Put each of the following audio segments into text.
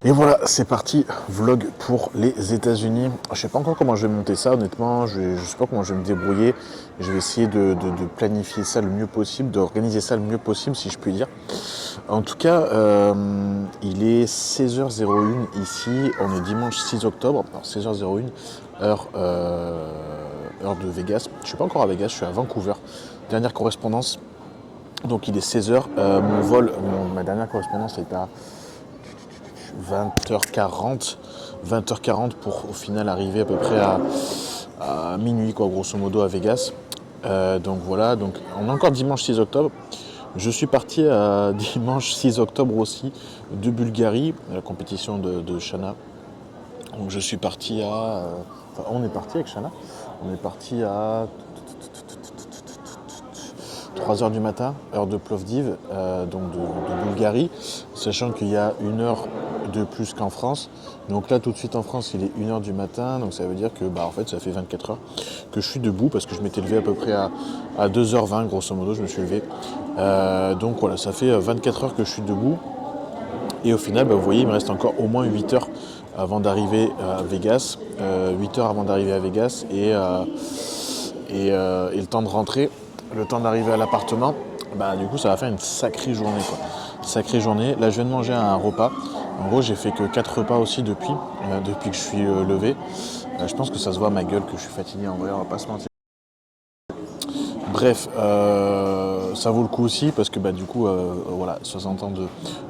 Et voilà, c'est parti, vlog pour les États-Unis. Je sais pas encore comment je vais monter ça, honnêtement. Je sais pas comment je vais me débrouiller. Je vais essayer de planifier ça le mieux possible, d'organiser ça le mieux possible, si je puis dire. En tout cas, il est 16h01 ici. On est dimanche 6 octobre. Alors 16h01, heure de Vegas. Je suis pas encore à Vegas, je suis à Vancouver. Dernière correspondance. Donc il est 16h. Mon vol, ma dernière correspondance est à 20h40 pour au final arriver à peu près à minuit, quoi, grosso modo, à Vegas. Donc voilà, donc on est encore dimanche 6 octobre. Je suis parti à dimanche 6 octobre aussi de Bulgarie, à la compétition de Shana. Donc je suis parti enfin, on est parti avec Shana. On est parti à 3h du matin, heure de Plovdiv, donc de Bulgarie, sachant qu'il y a une heure de plus qu'en France. Donc là, tout de suite en France, il est 1h du matin, donc ça veut dire que en fait, ça fait 24 heures que je suis debout, parce que je m'étais levé à peu près à 2h20, grosso modo, je me suis levé. Donc voilà, ça fait 24 heures que je suis debout. Et au final, vous voyez, il me reste encore au moins 8 heures avant d'arriver à Vegas. 8 heures avant d'arriver à Vegas et le temps de rentrer, le temps d'arriver à l'appartement. Du coup, ça va faire une sacrée journée, quoi. Sacrée journée. Là, je viens de manger un repas. En gros, j'ai fait que 4 repas aussi depuis que je suis levé. Je pense que ça se voit à ma gueule que je suis fatigué, en vrai, on va pas se mentir. Bref, ça vaut le coup aussi parce que du coup, voilà, 60 ans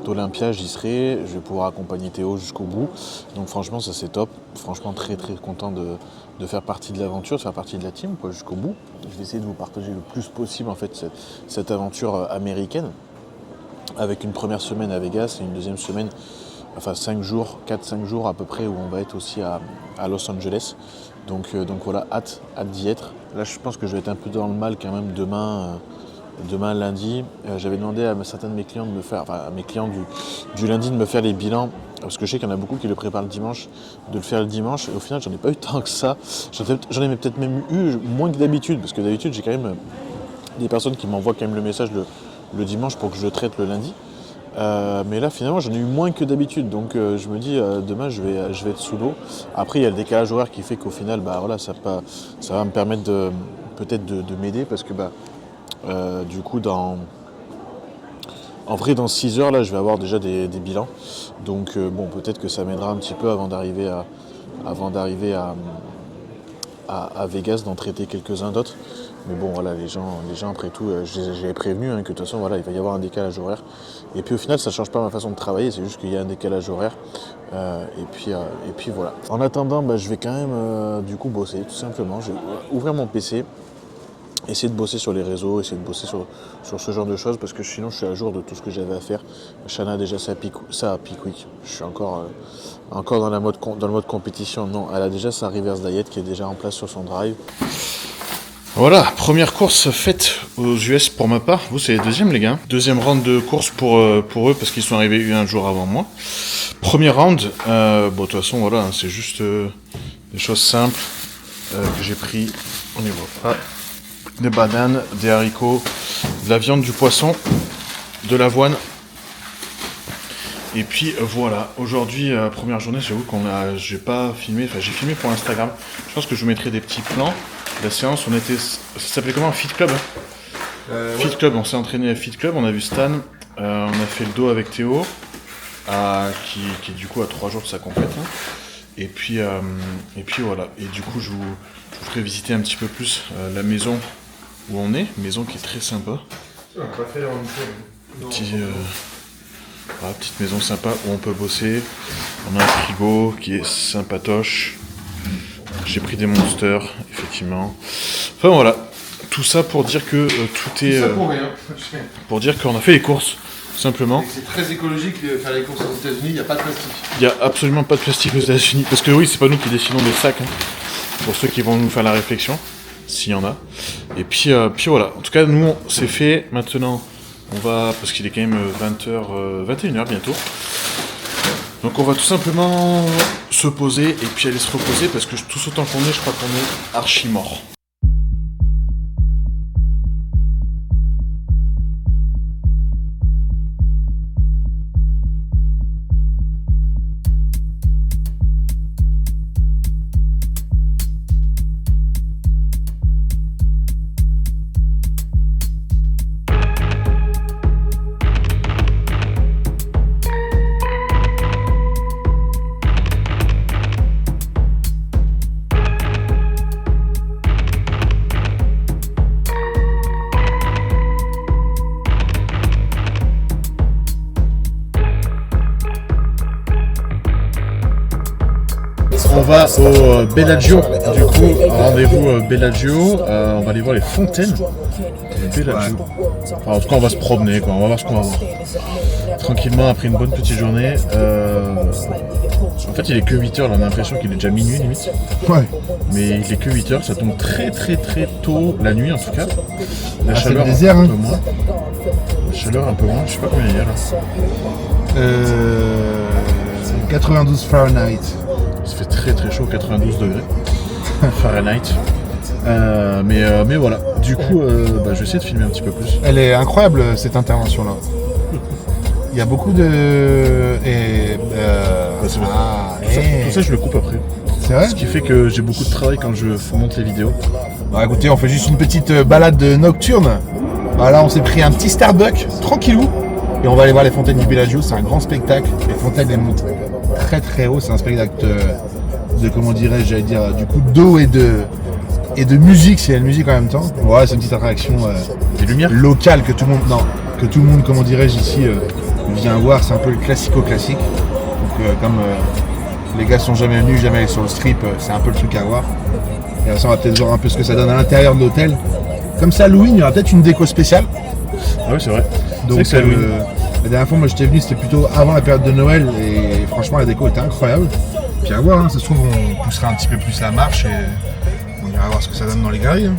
d'Olympia, j'y serai. Je vais pouvoir accompagner Théo jusqu'au bout. Donc franchement, ça c'est top. Franchement, très très content de faire partie de l'aventure, de faire partie de la team, quoi, jusqu'au bout. Je vais essayer de vous partager le plus possible en fait cette aventure américaine, avec une première semaine à Vegas et une deuxième semaine, enfin 5 jours, 4-5 jours à peu près, où on va être aussi à Los Angeles. Donc voilà, hâte d'y être. Là, je pense que je vais être un peu dans le mal quand même demain lundi. J'avais demandé à certains de mes clients de me faire, enfin à mes clients du lundi de me faire les bilans, parce que je sais qu'il y en a beaucoup qui le préparent le dimanche, de le faire le dimanche. Et au final, j'en ai pas eu tant que ça. J'en ai peut-être même eu moins que d'habitude, parce que d'habitude, j'ai quand même des personnes qui m'envoient quand même le message le dimanche pour que je le traite le lundi. Mais là, finalement, j'en ai eu moins que d'habitude. Donc, je me dis, demain, je vais être sous l'eau. Après, il y a le décalage horaire qui fait qu'au final, voilà, ça va me permettre peut-être de m'aider, parce que du coup, en vrai, dans 6 heures, là, je vais avoir déjà des bilans. Donc, bon, peut-être que ça m'aidera un petit peu avant d'arriver à Vegas, d'en traiter quelques-uns d'autres. Mais bon, voilà, les gens après tout, j'avais prévenu que de toute façon, voilà, il va y avoir un décalage horaire. Et puis au final, ça ne change pas ma façon de travailler, c'est juste qu'il y a un décalage horaire. Et puis voilà. En attendant, je vais quand même du coup bosser, tout simplement. Je vais ouvrir mon PC, essayer de bosser sur les réseaux, essayer de bosser sur ce genre de choses, parce que sinon je suis à jour de tout ce que j'avais à faire. Shana a déjà ça à Pickwick. Je suis encore dans le mode compétition. Non, elle a déjà sa reverse diet qui est déjà en place sur son drive. Voilà, première course faite aux US pour ma part. Vous, c'est les deuxièmes, les gars. Deuxième round de course pour eux, parce qu'ils sont arrivés un jour avant moi. Premier round, de toute façon, voilà, c'est juste des choses simples que j'ai pris au niveau. Des bananes, des haricots, de la viande, du poisson, de l'avoine. Et puis voilà, aujourd'hui, première journée, j'avoue j'ai pas filmé, enfin j'ai filmé pour Instagram. Je pense que je vous mettrai des petits plans. La séance, ça s'appelait comment, un Fit Club, Fit Club, on s'est entraîné à Fit Club, on a vu Stan, on a fait le dos avec Théo, qui est du coup à 3 jours de sa compète. Et puis voilà, et du coup je vous ferai visiter un petit peu plus la maison où on est, maison qui est très sympa. Petite maison sympa où on peut bosser, on a un frigo qui est sympatoche. J'ai pris des monsters, effectivement. Enfin voilà, tout ça pour dire que tout est... pour dire qu'on a fait les courses, tout simplement. C'est très écologique de faire les courses aux États-Unis, il n'y a pas de plastique. Il n'y a absolument pas de plastique aux États-Unis. Parce que oui, c'est pas nous qui décidons des sacs. Pour ceux qui vont nous faire la réflexion, s'il y en a. Et puis voilà, en tout cas, nous, c'est fait. Maintenant, on va... Parce qu'il est quand même 20h, 21h bientôt. Donc on va tout simplement se poser et puis aller se reposer, parce que tout autant qu'on est, je crois qu'on est archi mort. va au Bellagio. Du coup, rendez-vous Bellagio. On va aller voir les fontaines du Bellagio. Enfin, en tout cas, on va se promener, quoi. On va voir ce qu'on va voir. Tranquillement, après une bonne petite journée. En fait, il est que 8h, là, on a l'impression qu'il est déjà minuit limite. Ouais. Mais il est que 8h, ça tombe très tôt la nuit en tout cas. La c'est chaleur le désert, un hein. peu moins. La chaleur un peu moins, je sais pas combien il y a là. 92 Fahrenheit. Ça fait très chaud, 92 degrés Fahrenheit. Mais voilà, du coup, je vais essayer de filmer un petit peu plus. Elle est incroyable cette intervention-là. Il y a beaucoup de... C'est vrai. Tout ça, je le coupe après. C'est vrai? Ce qui fait que j'ai beaucoup de travail quand je monte les vidéos. Bah écoutez, on fait juste une petite balade nocturne. Bah là, on s'est pris un petit Starbucks, tranquillou. Et on va aller voir les fontaines du Bellagio, c'est un grand spectacle. Les fontaines, elles montent très haut. C'est un spectacle de comment dirais-je, j'allais dire, du coup d'eau et de musique. C'est la musique en même temps. Ouais, c'est une petite attraction Des lumières locale que tout le monde, comment dirais-je, ici vient voir. C'est un peu le classico-classique. Donc comme les gars sont jamais venus, jamais allés sur le strip, c'est un peu le truc à voir. Et ça, on va peut-être voir un peu ce que ça donne à l'intérieur de l'hôtel. Comme ça, Halloween, il y aura peut-être une déco spéciale. Ah oui, c'est vrai. Donc c'est Halloween. la dernière fois, moi j'étais venu, c'était plutôt avant la période de Noël et franchement la déco était incroyable. Puis à voir, hein, ça se trouve on poussera un petit peu plus la marche et on ira voir ce que ça donne dans les galeries. Hein.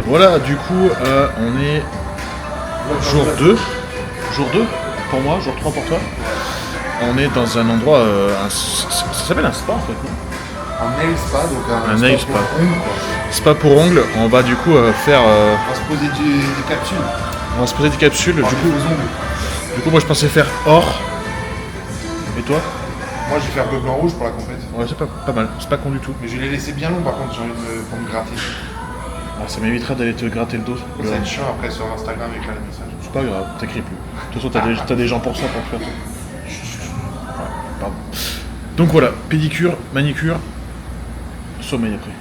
Voilà, du coup, on est jour 2. Jour 2 pour moi, jour 3 pour toi. On est dans un endroit, ça s'appelle un spa en fait, non? Un nail spa, donc Un nail spa. pour ongles, quoi. Spa pour ongles, on va du coup faire... On va se poser des capsules. on va se poser des capsules, du coup. Aux ongles. Du coup, moi, je pensais faire or. Et toi? Moi, je vais faire bleu, blanc, rouge pour la compète. Ouais, c'est pas mal. C'est pas con du tout. Mais je l'ai laissé bien long, par contre, j'ai envie pour me gratter. Ah, ça m'évitera d'aller te gratter le dos. Ça va être chiant après sur Instagram avec les messages. C'est pas grave, t'écris plus. De toute façon, t'as des gens pour ça, pour le faire. Ouais, pardon. Donc voilà, pédicure, manicure, sommeil après.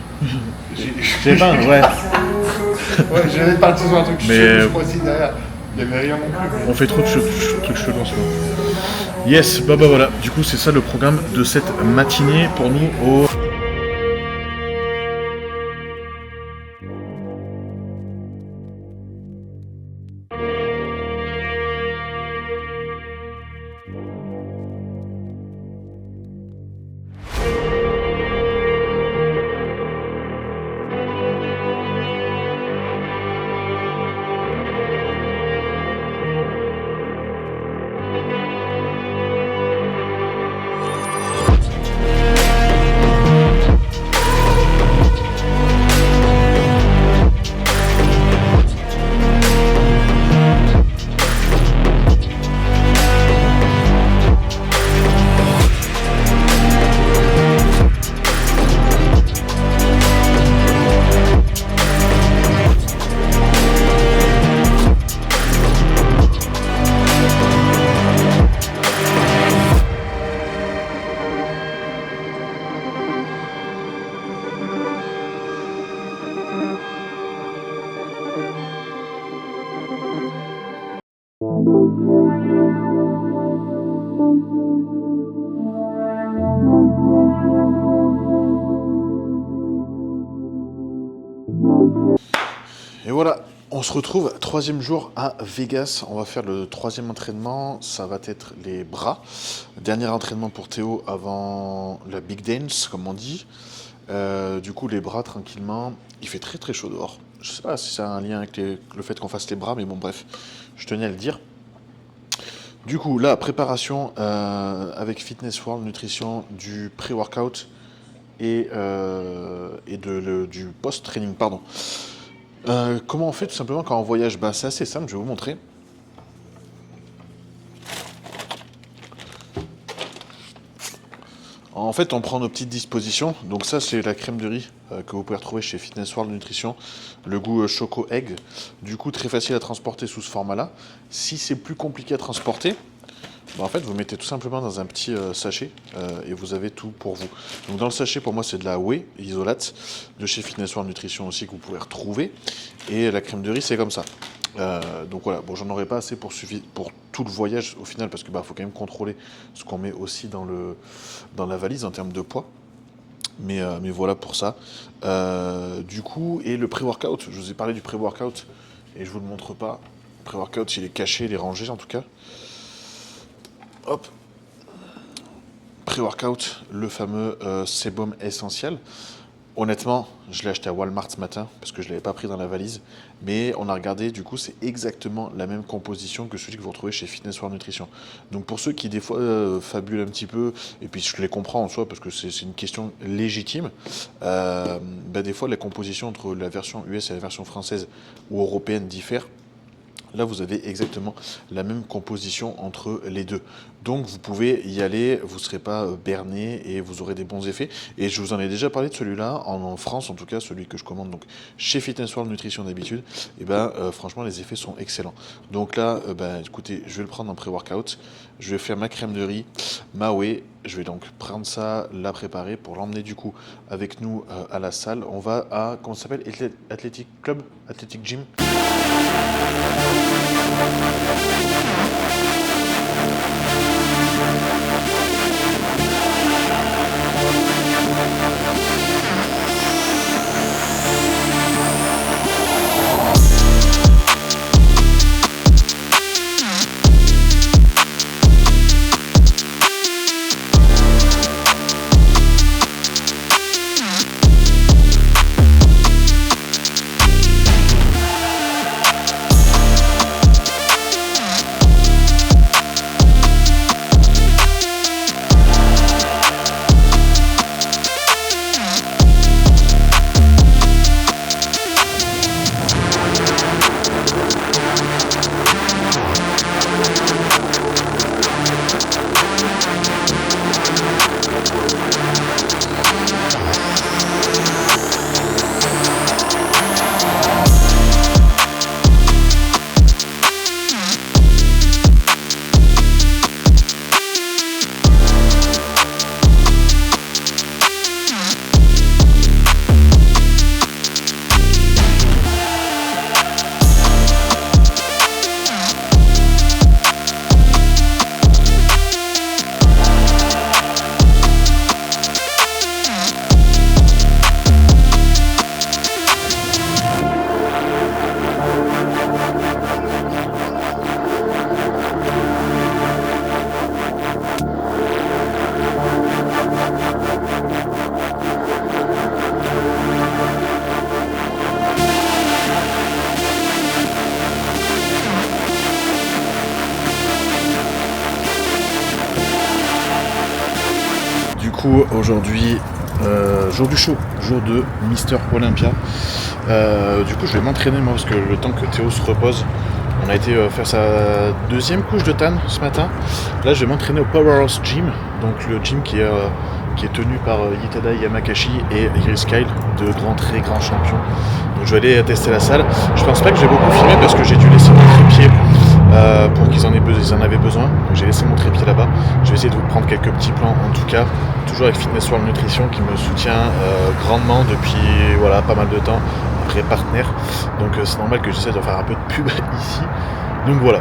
C'est pas, ouais. Ouais, j'allais partir sur un truc Mais chelou aussi derrière. Il n'y avait rien non plus. On fait trop de trucs chelous en ce moment. Yes, bah voilà. Du coup, c'est ça le programme de cette matinée pour nous au... Et voilà, on se retrouve troisième jour à Vegas. On va faire le troisième entraînement. Ça va être les bras. Dernier entraînement pour Théo avant la big dance, comme on dit. Du coup, les bras tranquillement. Il fait très très chaud dehors. Je sais pas si ça a un lien avec le fait qu'on fasse les bras, mais bon, bref, je tenais à le dire. Du coup, là, préparation avec Fitness World Nutrition, du pré-workout et du post-training, pardon. Comment on fait tout simplement quand on voyage? C'est assez simple, je vais vous montrer. En fait, on prend nos petites dispositions. Donc ça, c'est la crème de riz que vous pouvez retrouver chez Fitness World Nutrition. Le goût Choco Egg. Du coup, très facile à transporter sous ce format-là. Si c'est plus compliqué à transporter, en fait, vous mettez tout simplement dans un petit sachet et vous avez tout pour vous. Donc dans le sachet, pour moi, c'est de la whey isolate de chez Fitness World Nutrition aussi que vous pouvez retrouver. Et la crème de riz, c'est comme ça. Donc voilà, bon, j'en aurai pas assez pour tout le voyage au final parce que faut quand même contrôler ce qu'on met aussi dans la valise en termes de poids. Mais voilà pour ça. Du coup, et le pré-workout, je vous ai parlé du pré-workout et je vous le montre pas. Le pré-workout, il est caché, il est rangé en tout cas. Hop. Pré-workout, le fameux sébum essentiel. Honnêtement, je l'ai acheté à Walmart ce matin parce que je ne l'avais pas pris dans la valise. Mais on a regardé, du coup, c'est exactement la même composition que celui que vous retrouvez chez Fitness World Nutrition. Donc pour ceux qui, des fois, fabulent un petit peu, et puis je les comprends en soi parce que c'est une question légitime, des fois, la composition entre la version US et la version française ou européenne diffère. Là, vous avez exactement la même composition entre les deux. Donc, vous pouvez y aller, vous ne serez pas berné et vous aurez des bons effets. Et je vous en ai déjà parlé de celui-là, en France en tout cas, celui que je commande donc chez Fitness World Nutrition d'habitude. Et franchement, les effets sont excellents. Donc là, écoutez, je vais le prendre en pré-workout. Je vais faire ma crème de riz, ma whey. Je vais donc prendre ça, la préparer pour l'emmener du coup avec nous à la salle. On va à, comment ça s'appelle, Athletic Club, Athletic Gym. coup aujourd'hui, jour du show, jour de Mister Olympia. Du coup je vais m'entraîner moi parce que le temps que Théo se repose, on a été faire sa deuxième couche de TAN ce matin. Là je vais m'entraîner au Powerhouse Gym, donc le gym qui est tenu par Yitada Yamakashi et Iris Kyle, deux très grands champions. Donc je vais aller tester la salle. Je pense pas que j'ai beaucoup filmé parce que j'ai dû laisser mon trépied pour qu'ils en avaient besoin. Donc j'ai laissé mon trépied là-bas. Je vais essayer de vous prendre quelques petits plans en tout cas. Toujours avec Fitness World Nutrition qui me soutient grandement depuis pas mal de temps. Après partenaire. Donc c'est normal que j'essaie de faire un peu de pub ici. Donc voilà.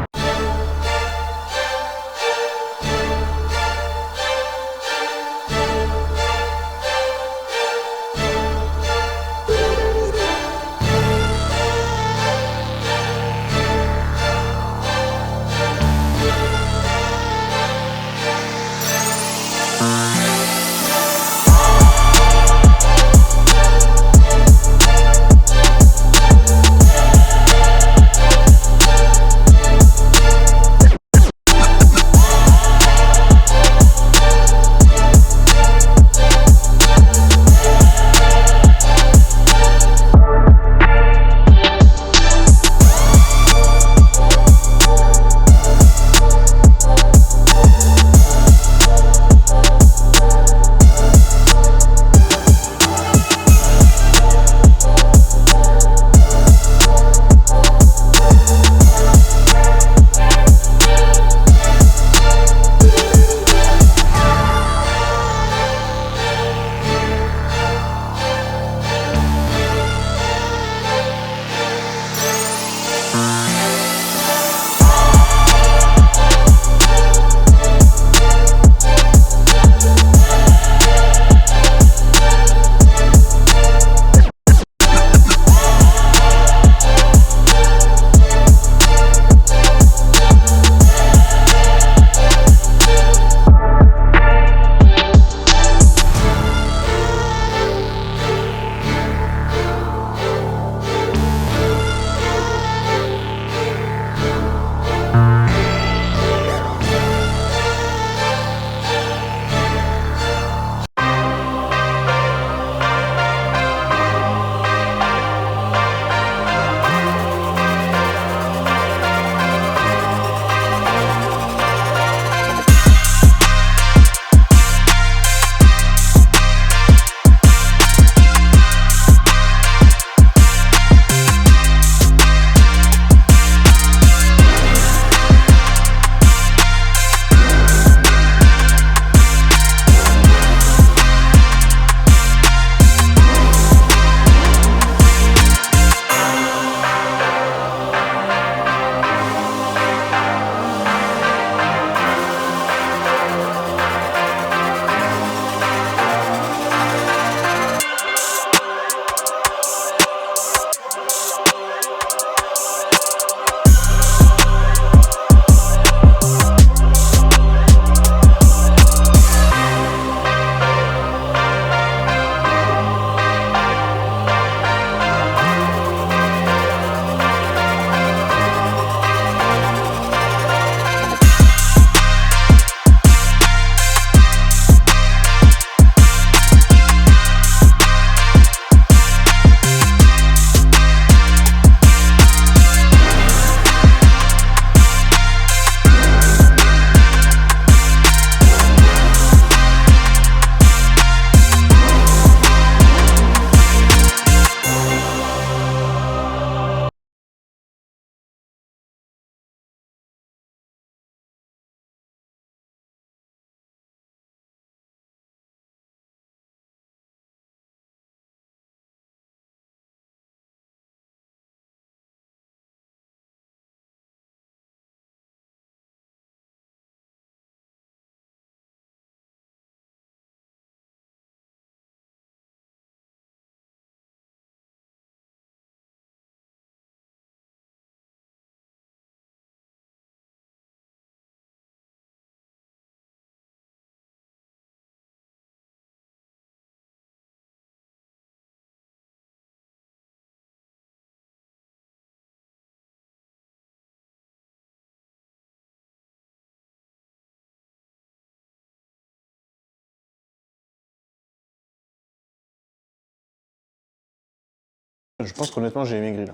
Je pense qu'honnêtement, j'ai maigri là.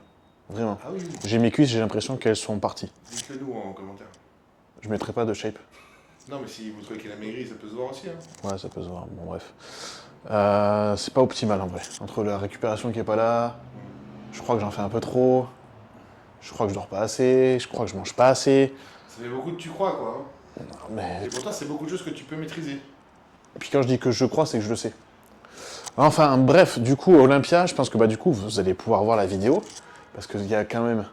Vraiment. Ah oui, J'ai mes cuisses, j'ai l'impression qu'elles sont parties. dites-le nous en commentaire. Je mettrai pas de shape. Non, mais si vous trouvez qu'il a maigri, ça peut se voir aussi. Hein. Ouais, ça peut se voir. Bon, bref. C'est pas optimal en vrai. Entre la récupération qui est pas là, je crois que j'en fais un peu trop. Je crois que je dors pas assez. Je crois que je mange pas assez. Ça fait beaucoup de tu crois, quoi. Hein. Mais... Et pourtant, c'est beaucoup de choses que tu peux maîtriser. Et puis quand je dis que je crois, c'est que je le sais. Enfin, bref, du coup, Olympia, je pense que du coup, vous allez pouvoir voir la vidéo. Parce qu'il y a quand même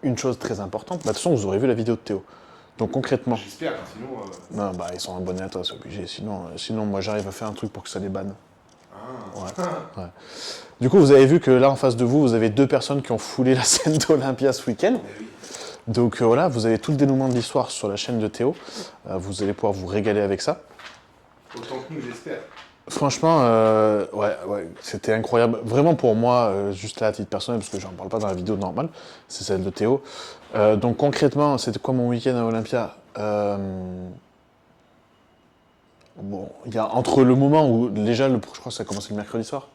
une chose très importante. De toute façon, vous aurez vu la vidéo de Théo. Donc concrètement... J'espère, hein, sinon... Non, ils sont abonnés à toi, c'est obligé. Sinon, moi, j'arrive à faire un truc pour que ça les banne. Ah. Ouais. Du coup, vous avez vu que là, en face de vous, vous avez 2 personnes qui ont foulé la scène d'Olympia ce week-end. Mais oui. Donc voilà, vous avez tout le dénouement de l'histoire sur la chaîne de Théo. Vous allez pouvoir vous régaler avec ça. Autant que nous, j'espère. Franchement, ouais, c'était incroyable. Vraiment pour moi, juste là à titre personnel, parce que j'en parle pas dans la vidéo normale, c'est celle de Théo. Donc concrètement, c'était quoi mon week-end à Olympia? Bon, il y a entre le moment où déjà, je crois que ça a commencé le mercredi soir,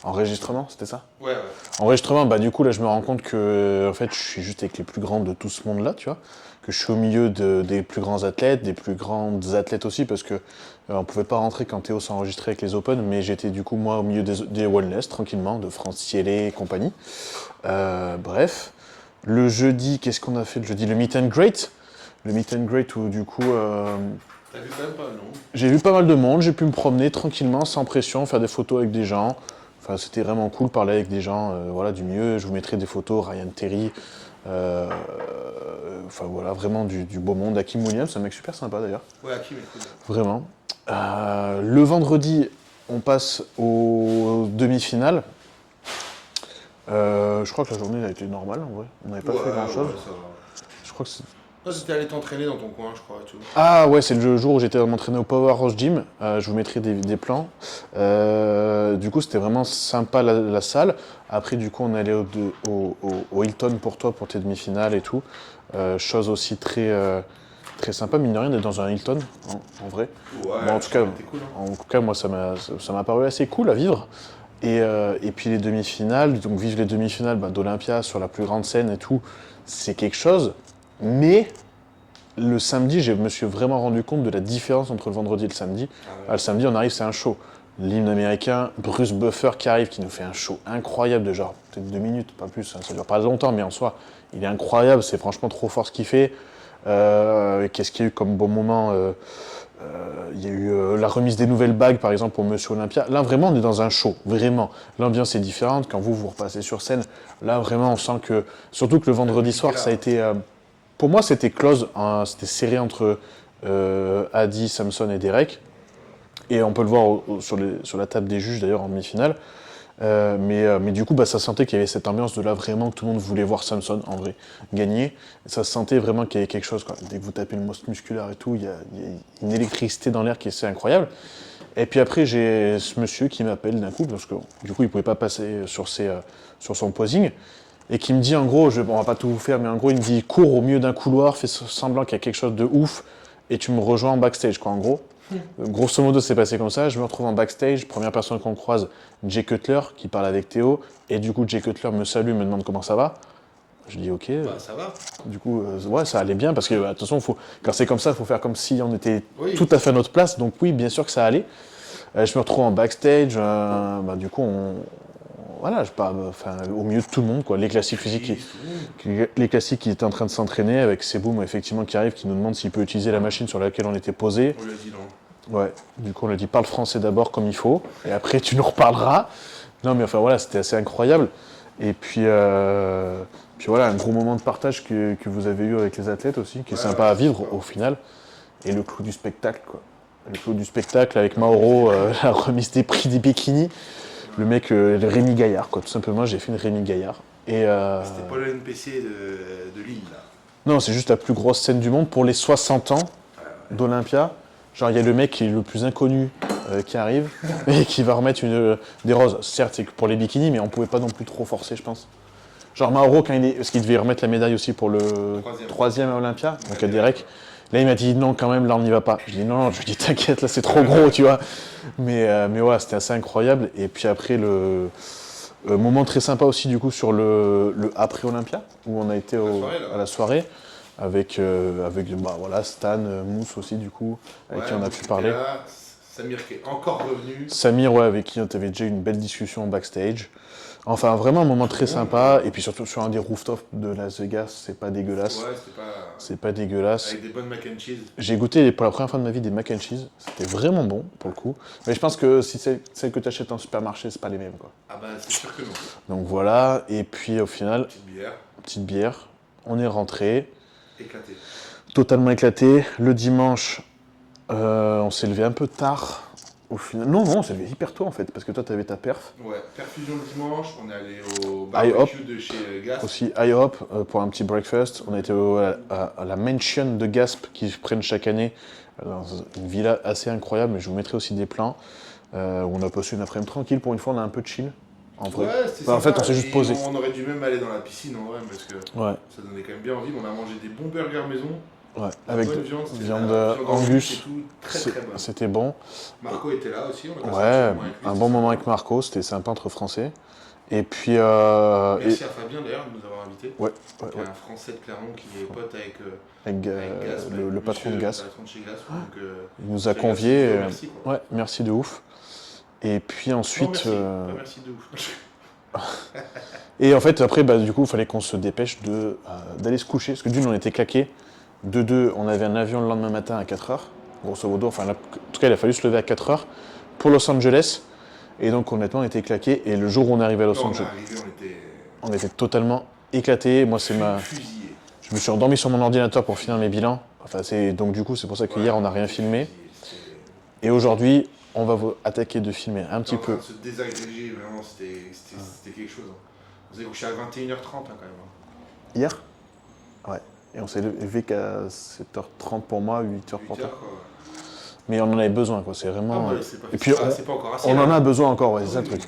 enregistrement, c'était ça? Ouais. Enregistrement, du coup là je me rends compte que en fait je suis juste avec les plus grands de tout ce monde là, tu vois, que je suis au milieu des plus grands athlètes, des plus grandes athlètes aussi, parce que on pouvait pas rentrer quand Théo s'enregistrait avec les Open, mais j'étais du coup moi au milieu des wellness tranquillement, de France Cielé et compagnie. Bref, le jeudi, qu'est-ce qu'on a fait le jeudi? Le meet and greet. Le meet and greet où du coup... T'as vu quand même pas, non? J'ai vu pas mal de monde, j'ai pu me promener tranquillement, sans pression, faire des photos avec des gens. Enfin, c'était vraiment cool, parler avec des gens voilà, du milieu. Je vous mettrai des photos, Ryan Terry, enfin voilà, vraiment du beau monde. Hakim Williams, c'est un mec super sympa d'ailleurs. Ouais, Hakim est cool. Vraiment. Le vendredi, on passe aux demi-finales. Je crois que la journée a été normale en vrai. On n'avait pas fait grand-chose. Ouais, ça va. Je crois que c'est... Toi, c'était allé t'entraîner dans ton coin, je crois, et tout. Ah ouais, c'est le jour où j'étais à m'entraîner au Powerhouse Gym. Je vous mettrai des plans. Du coup, c'était vraiment sympa la salle. Après, du coup, on est allé au Hilton pour toi, pour tes demi-finales et tout. Chose aussi très sympa, mine de rien, d'être dans un Hilton, en vrai. Ouais, Bon, en tout cas, cool, hein. En tout cas, moi, ça m'a paru assez cool à vivre. Et puis les demi-finales, donc vivre les demi-finales d'Olympia sur la plus grande scène et tout, c'est quelque chose. Mais le samedi, je me suis vraiment rendu compte de la différence entre le vendredi et le samedi. Le samedi, on arrive, c'est un show. L'hymne américain, Bruce Buffer qui arrive, qui nous fait un show incroyable de genre peut-être 2 minutes, pas plus, ça dure pas longtemps, mais en soi, il est incroyable, c'est franchement trop fort ce qu'il fait. Qu'est-ce qu'il y a eu comme bon moment? Il y a eu la remise des nouvelles bagues, par exemple, pour Monsieur Olympia. Là, vraiment, on est dans un show, vraiment. L'ambiance est différente. Quand vous repassez sur scène, là, vraiment, on sent que... Surtout que le vendredi soir, ça a été... pour moi, c'était close, hein, c'était serré entre Adi, Samson et Derek. Et on peut le voir sur la table des juges, d'ailleurs, en demi-finale. Mais du coup, ça sentait qu'il y avait cette ambiance de là, vraiment, que tout le monde voulait voir Samson, en vrai, gagner. Et ça se sentait vraiment qu'il y avait quelque chose, quoi. Dès que vous tapez le mot musculaire et tout, il y a une électricité dans l'air qui est assez incroyable. Et puis après, j'ai ce monsieur qui m'appelle d'un coup, parce que du coup, il ne pouvait pas passer sur son posing, et qui me dit, en gros, on va pas tout vous faire, mais en gros, il me dit, cours au milieu d'un couloir, fais semblant qu'il y a quelque chose de ouf, et tu me rejoins en backstage, quoi, en gros. Grosso modo, c'est passé comme ça. Je me retrouve en backstage. Première personne qu'on croise, Jay Cutler, qui parle avec Théo. Et du coup, Jay Cutler me salue, me demande comment ça va. Je dis OK. Ça va. Du coup, ouais, ça allait bien. Parce que, attention, quand c'est comme ça, il faut faire comme si on était Oui. tout à fait à notre place. Donc oui, bien sûr que ça allait. Je me retrouve en backstage. Du coup, voilà, je pars au milieu de tout le monde, quoi. Les classiques physiques, les classiques qui étaient en train de s'entraîner avec Seboum, effectivement, qui arrive, qui nous demande s'il peut utiliser la machine sur laquelle on était posé. On lui a dit non. Ouais, du coup on lui a dit parle français d'abord comme il faut, et après tu nous reparleras. Non mais enfin voilà, c'était assez incroyable. Et puis voilà, un gros moment de partage que vous avez eu avec les athlètes aussi, qui est sympa à vivre au final. Et le clou du spectacle, quoi. Le clou du spectacle avec Mauro, la remise des prix des bikinis. Le mec, le Rémi Gaillard, quoi. Tout simplement, j'ai fait une Rémi Gaillard. Et C'était pas le NPC de Lille, là. non, c'est juste la plus grosse scène du monde pour les 60 ans d'Olympia. Genre, il y a le mec qui est le plus inconnu qui arrive et qui va remettre des roses. Certes, c'est que pour les bikinis, mais on pouvait pas non plus trop forcer, je pense. Genre, Mauro, parce qu'il devait remettre la médaille aussi pour le troisième à Olympia, donc à Derek. Là, il m'a dit non, quand même, là, on n'y va pas. Je dis non, je lui dis t'inquiète, là, c'est trop gros, tu vois. Mais ouais, c'était assez incroyable. Et puis après, Moment très sympa aussi du coup sur le après Olympia, où on a été soirée, là. à la soirée avec bah, voilà, Stan, Mousse aussi du coup, avec qui on a pu parler. Là, Samir qui est encore revenu. Samir, ouais, avec qui on avait déjà eu une belle discussion en backstage. Enfin, vraiment un moment très sympa. Et puis surtout sur un des rooftops de Las Vegas, c'est pas dégueulasse. Ouais, c'était pas... C'est pas dégueulasse. Avec des bonnes mac and cheese. J'ai goûté pour la première fois de ma vie des mac and cheese. C'était vraiment bon pour le coup. Mais je pense que si c'est celles que tu achètes en supermarché, c'est pas les mêmes, quoi. Ah bah, c'est sûr que non. Donc voilà. Et puis au final, Petite bière, on est rentré. éclatée. Totalement éclaté. Le dimanche, on s'est levé un peu tard. Au final, non, on s'est levé hyper tôt en fait, parce que toi, t'avais ta perf. Ouais, perfusion le dimanche, on est allé au IHOP. barbecue de chez Gasp. Aussi IHOP pour un petit breakfast. On a été à la mansion de Gasp qu'ils prennent chaque année, dans une villa assez incroyable, mais je vous mettrai aussi des plans. Où on a passé une après-midi tranquille, pour une fois on a un peu de chill. En vrai. Ouais, c'était Bah, en sympa. fait, on s'est juste Et posé. On aurait dû même aller dans la piscine en vrai, parce que Ouais, ça donnait quand même bien envie. On a mangé des bons burgers maison. ouais. La Avec bonne viande, c'était viande la viande Angus. et tout, très très bonne. C'était bon. Marco était là aussi, on a passé Ouais, un petit moment avec lui, un c'était bon moment sympa. avec Marco, c'était sympa entre Français. Et puis. Merci à Fabien d'ailleurs de nous avoir invités. Ouais, Qui est un Français de Clermont qui est pote avec, avec avec Gasp, le patron de Gas. Le patron de chez Gasp. Donc, Il nous a chez conviés. Gasp, merci, quoi. Ouais, merci de ouf. Et puis Non, ensuite. merci. Pas merci de ouf. Et en fait, après, bah, du coup, il fallait qu'on se dépêche d'aller se coucher. Parce que d'une, on était claqués. De deux, on avait un avion le lendemain matin à 4h. Grosso modo, enfin, en tout cas, il a fallu se lever à 4h pour Los Angeles. Et donc, honnêtement, on était claqués. Et le jour où on est arrivé à Los Non, on est Angeles, arrivé, on était totalement éclatés. Moi, fusillés. je me suis endormi sur mon ordinateur pour finir mes bilans. Enfin, donc, du coup, c'est pour ça qu'hier, on n'a rien filmé. Et aujourd'hui, on va vous attaquer de filmer un petit peu. Se désagréger, vraiment, c'était quelque chose. On s'est couché à 21h30 quand même. Hier? Ouais. Et on s'est levé qu'à 7h30 pour moi, 8h pour toi. 8h, quoi. Mais on en avait besoin, quoi. C'est vraiment. Et puis, c'est pas encore assez. on en a besoin encore, ouais, c'est ça le truc.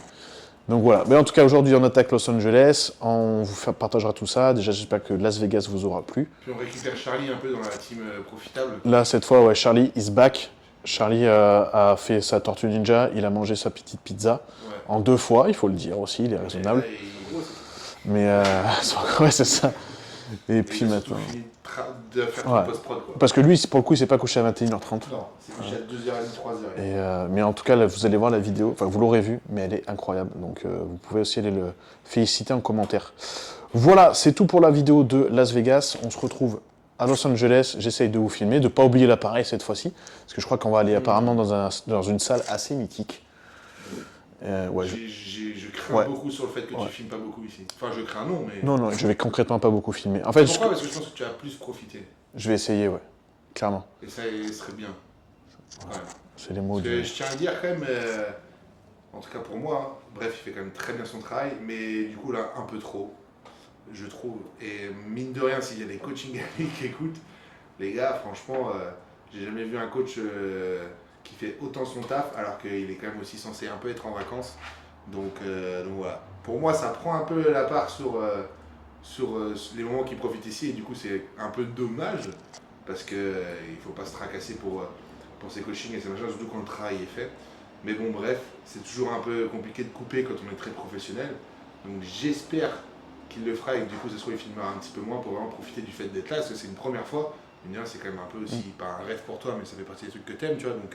Donc voilà. Mais en tout cas, aujourd'hui, on attaque Los Angeles. On vous partagera tout ça. Déjà, j'espère que Las Vegas vous aura plu. Puis on récupère Charlie un peu dans la team profitable. Là, cette fois, ouais, Charlie is back. Charlie a fait sa Tortue Ninja. Il a mangé sa petite pizza. Ouais. En 2 fois, il faut le dire aussi. Il est raisonnable. Et là, il est gros, c'est- Mais ouais, c'est ça. Et puis il a maintenant. surtout fini de faire tout Ouais. le post-prod, quoi. Parce que lui, pour le coup, il s'est pas couché à 21h30. Non, c'est couché à 2h30, 3h. Mais en tout cas, là, vous allez voir la vidéo, enfin vous l'aurez vue, mais elle est incroyable. Donc vous pouvez aussi aller le féliciter en commentaire. Voilà, c'est tout pour la vidéo de Las Vegas. On se retrouve à Los Angeles. J'essaye de vous filmer, de ne pas oublier l'appareil cette fois-ci. Parce que je crois qu'on va aller apparemment dans une salle assez mythique. Ouais, Je crains Ouais. beaucoup sur le fait que tu filmes pas beaucoup ici. Enfin, je crains non, mais... Non, je vais concrètement pas beaucoup filmer. En fait, Pourquoi? Parce que je pense que tu as plus profité. je vais essayer, ouais. Clairement. Et ça serait bien. Ouais. C'est les mots Parce que du... je tiens à dire quand même, en tout cas pour moi, hein, bref, il fait quand même très bien son travail, mais du coup là, un peu trop, je trouve. Et mine de rien, s'il y a des coaching amis qui écoutent, les gars, franchement, j'ai jamais vu un coach qui fait autant son taf, alors qu'il est quand même aussi censé un peu être en vacances. Donc voilà. Pour moi, ça prend un peu la part sur les moments qu'il profite ici, et du coup, c'est un peu dommage, parce qu'il ne faut pas se tracasser pour ses coachings et ses machins, surtout quand le travail est fait. Mais bon, bref, c'est toujours un peu compliqué de couper quand on est très professionnel. Donc j'espère qu'il le fera et que du coup, ce soit il filmera un petit peu moins pour vraiment profiter du fait d'être là, parce que c'est une première fois. Mais c'est quand même un peu aussi, pas un rêve pour toi, mais ça fait partie des trucs que t'aimes, tu vois. Donc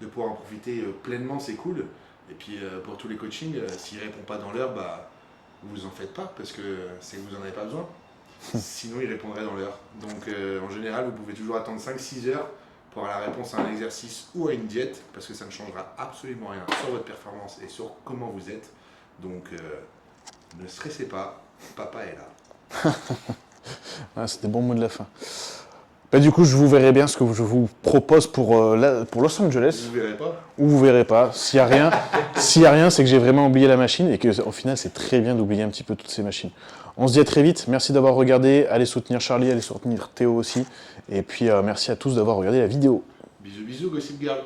de pouvoir en profiter pleinement, c'est cool. Et puis pour tous les coachings, s'il répond pas dans l'heure, bah vous en faites pas, parce que c'est que vous en avez pas besoin. Sinon, il répondrait dans l'heure. Donc en général, vous pouvez toujours attendre 5-6 heures pour avoir la réponse à un exercice ou à une diète, parce que ça ne changera absolument rien sur votre performance et sur comment vous êtes. Donc ne stressez pas, papa est là. Ah, c'est des bons mots de la fin. Bah, du coup, je vous verrai bien ce que je vous propose pour Los Angeles. Vous verrez pas. Ou vous verrez pas. S'il y a rien, c'est que j'ai vraiment oublié la machine et que au final, c'est très bien d'oublier un petit peu toutes ces machines. On se dit à très vite. Merci d'avoir regardé. Allez soutenir Charlie, allez soutenir Théo aussi. Et puis merci à tous d'avoir regardé la vidéo. Bisous bisous Gossip Girl.